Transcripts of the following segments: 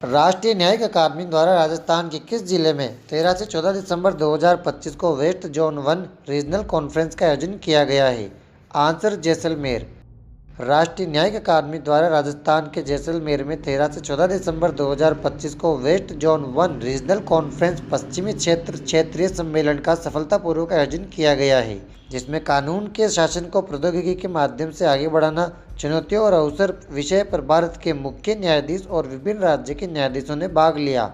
राष्ट्रीय न्यायिक अकादमी द्वारा राजस्थान के किस जिले में 13 से 14 दिसंबर 2025 को वेस्ट जोन 1 रीजनल कॉन्फ्रेंस का आयोजन किया गया है? आंसर जैसलमेर। राष्ट्रीय न्यायिक अकादमी द्वारा राजस्थान के जैसलमेर में 13 से 14 दिसंबर 2025 को वेस्ट जोन 1 रीजनल कॉन्फ्रेंस पश्चिमी क्षेत्र क्षेत्रीय सम्मेलन का सफलतापूर्वक आयोजन किया गया है, जिसमें कानून के शासन को प्रौद्योगिकी के माध्यम से आगे बढ़ाना, चुनौतियों और अवसर विषय पर भारत के मुख्य न्यायाधीश और विभिन्न राज्य के न्यायाधीशों ने भाग लिया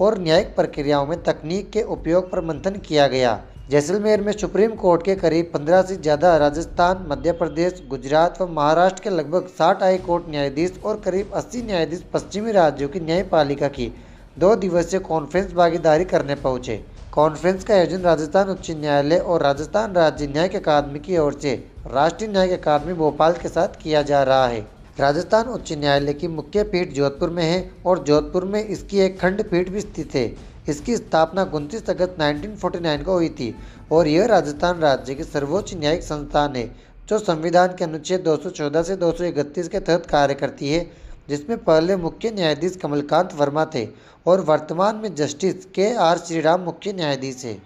और न्यायिक प्रक्रियाओं में तकनीक के उपयोग पर मंथन किया गया। जैसलमेर में सुप्रीम कोर्ट के करीब 15 से ज़्यादा राजस्थान, मध्य प्रदेश, गुजरात व महाराष्ट्र के लगभग 60 हाई कोर्ट न्यायाधीश और करीब 80 न्यायाधीश पश्चिमी राज्यों की न्यायपालिका की 2 दिवसीय कॉन्फ्रेंस भागीदारी करने पहुंचे। कॉन्फ्रेंस का आयोजन राजस्थान उच्च न्यायालय और राजस्थान राज्य न्यायिक अकादमी की ओर से राष्ट्रीय न्यायिक अकादमी भोपाल के साथ किया जा रहा है। राजस्थान उच्च न्यायालय की मुख्य पीठ जोधपुर में है और जोधपुर में इसकी एक खंडपीठ भी स्थित है। इसकी स्थापना 29 अगस्त 1949 को हुई थी और यह राजस्थान राज्य की सर्वोच्च न्यायिक संस्थान है, जो संविधान के अनुच्छेद 214 से 231 के तहत कार्य करती है, जिसमें पहले मुख्य न्यायाधीश कमलकांत वर्मा थे और वर्तमान में जस्टिस के.आर. श्रीराम मुख्य न्यायाधीश है।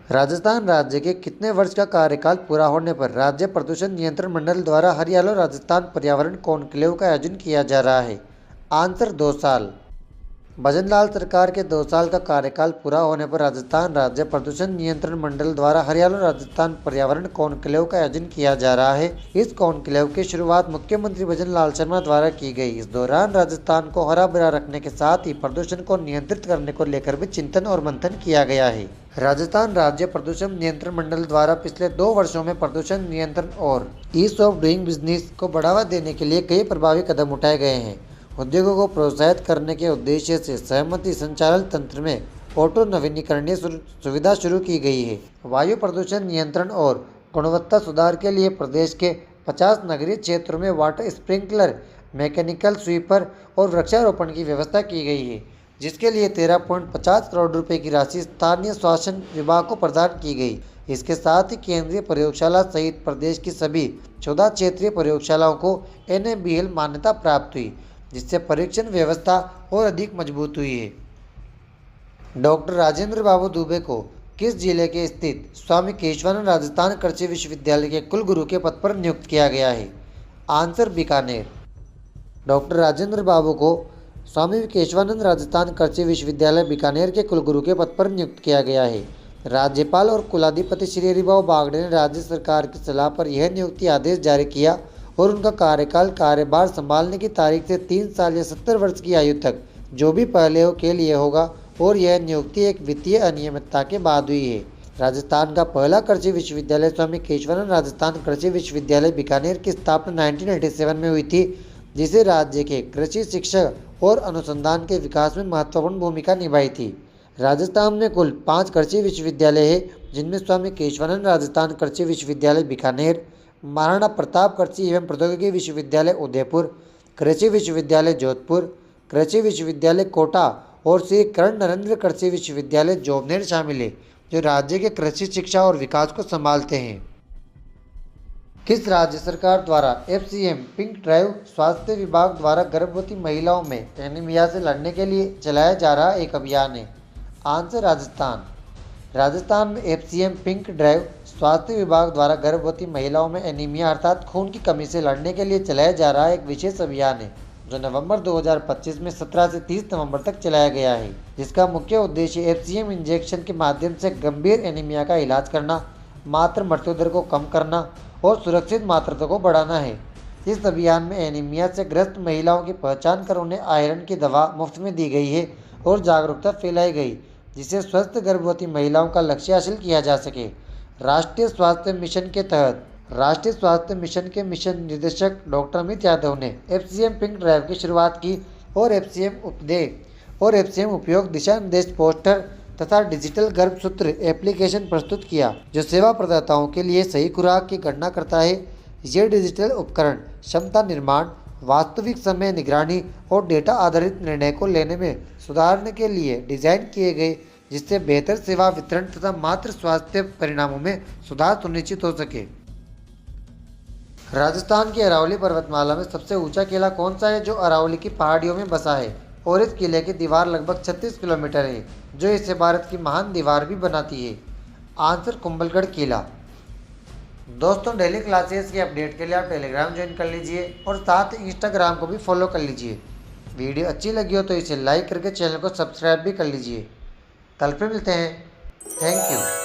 राजस्थान राज्य के कितने वर्ष का कार्यकाल पूरा होने पर राज्य प्रदूषण नियंत्रण मंडल द्वारा हरियाणा राजस्थान पर्यावरण कॉन्क्लेव का आयोजन किया जा रहा है? आंसर 2 साल। भजनलाल सरकार के 2 साल का कार्यकाल पूरा होने पर राजस्थान राज्य प्रदूषण नियंत्रण मंडल द्वारा हरियाणा राजस्थान पर्यावरण कॉन्क्लेव का आयोजन किया जा रहा है। इस कॉन्क्लेव की शुरुआत मुख्यमंत्री भजनलाल शर्मा द्वारा की गई। इस दौरान राजस्थान को हरा भरा रखने के साथ ही प्रदूषण को नियंत्रित करने को लेकर भी चिंतन और मंथन किया गया है। राजस्थान राज्य प्रदूषण नियंत्रण मंडल द्वारा पिछले 2 वर्षों में प्रदूषण नियंत्रण और ईज ऑफ डूइंग बिजनेस को बढ़ावा देने के लिए कई प्रभावी कदम उठाए गए हैं। उद्योगों को प्रोत्साहित करने के उद्देश्य से सहमति संचालन तंत्र में ऑटो नवीनीकरणीय सुविधा शुरू की गई है। वायु प्रदूषण नियंत्रण और गुणवत्ता सुधार के लिए प्रदेश के 50 नगरीय क्षेत्रों में वाटर स्प्रिंकलर, मैकेनिकल स्वीपर और वृक्षारोपण की व्यवस्था की गई है, जिसके लिए 13.50 करोड़ रुपए की राशि स्थानीय शासन विभाग को प्रदान की गई। इसके साथ ही केंद्रीय प्रयोगशाला सहित प्रदेश की सभी 14 क्षेत्रीय प्रयोगशालाओं को NABL मान्यता प्राप्त हुई, जिससे परीक्षण व्यवस्था और अधिक मजबूत हुई है। डॉक्टर राजेंद्र बाबू दुबे को किस जिले के स्थित स्वामी केशवानंद राजस्थान कृषि विश्वविद्यालय के कुलगुरु के पद पर नियुक्त किया गया है? आंसर बीकानेर। डॉक्टर राजेंद्र बाबू को स्वामी केशवानंद राजस्थान कृषि विश्वविद्यालय बीकानेर के कुलगुरु के पद पर नियुक्त किया गया है। राज्यपाल और कुलाधिपति श्री हरिभाऊ बागड़े ने राज्य सरकार की सलाह पर यह नियुक्ति आदेश जारी किया और उनका कार्यभार संभालने की तारीख से 3 साल या 70 वर्ष की आयु तक जो भी पहले के लिए होगा, और यह नियुक्ति एक वित्तीय अनियमितता के बाद हुई है। राजस्थान का पहला कृषि विश्वविद्यालय स्वामी केशवानंद राजस्थान कृषि विश्वविद्यालय बीकानेर की स्थापना 1987 में हुई थी, जिसे राज्य के कृषि शिक्षा और अनुसंधान के विकास में महत्वपूर्ण भूमिका निभाई थी। राजस्थान में कुल 5 कृषि विश्वविद्यालय हैं, जिनमें स्वामी केशवानंद राजस्थान कृषि विश्वविद्यालय बीकानेर, महाराणा प्रताप कृषि एवं प्रौद्योगिकी विश्वविद्यालय उदयपुर, कृषि विश्वविद्यालय जोधपुर, कृषि विश्वविद्यालय कोटा और श्री कर्ण नरेंद्र कृषि विश्वविद्यालय जोबनेर शामिल है, जो राज्य के कृषि शिक्षा और विकास को संभालते हैं। किस राज्य सरकार द्वारा FCM पिंक ड्राइव स्वास्थ्य विभाग द्वारा गर्भवती महिलाओं में एनीमिया से लड़ने के लिए चलाया जा रहा एक अभियान है? आंसर राजस्थान। राजस्थान में FCM पिंक ड्राइव स्वास्थ्य विभाग द्वारा गर्भवती महिलाओं में एनीमिया अर्थात खून की कमी से लड़ने के लिए चलाया जा रहा एक विशेष अभियान है, जो नवंबर 2025 में 17 से 30 नवंबर तक चलाया गया है, जिसका मुख्य उद्देश्य FCM इंजेक्शन के माध्यम से गंभीर एनीमिया का इलाज करना, मातृ मृत्यु दर को कम करना और सुरक्षित मातृत्व को बढ़ाना है। इस अभियान में एनीमिया से ग्रस्त महिलाओं की पहचान कर उन्हें आयरन की दवा मुफ्त में दी गई है और जागरूकता फैलाई गई, जिससे स्वस्थ गर्भवती महिलाओं का लक्ष्य हासिल किया जा सके। राष्ट्रीय स्वास्थ्य मिशन के तहत राष्ट्रीय स्वास्थ्य मिशन के मिशन निदेशक डॉक्टर अमित यादव ने FCM पिंक ड्राइव की शुरुआत की और FCM उपयोग दिशा निर्देश पोस्टर तथा डिजिटल गर्भसूत्र एप्लीकेशन प्रस्तुत किया, जो सेवा प्रदाताओं के लिए सही खुराक की गणना करता है। ये डिजिटल उपकरण क्षमता निर्माण, वास्तविक समय निगरानी और डेटा आधारित निर्णय को लेने में सुधारने के लिए डिजाइन किए गए, जिससे बेहतर सेवा वितरण तथा मातृ स्वास्थ्य परिणामों में सुधार सुनिश्चित हो सके। राजस्थान की अरावली पर्वतमाला में सबसे ऊंचा किला कौन सा है जो अरावली की पहाड़ियों में बसा है और इस किले की दीवार लगभग 36 किलोमीटर है जो इसे भारत की महान दीवार भी बनाती है। आंसर कुंभलगढ़ किला। दोस्तों डेली क्लासेस की अपडेट के लिए आप टेलीग्राम ज्वाइन कर लीजिए और साथ ही इंस्टाग्राम को भी फॉलो कर लीजिए। वीडियो अच्छी लगी हो तो इसे लाइक करके चैनल को सब्सक्राइब भी कर लीजिए। कल फिर मिलते हैं। Thank you.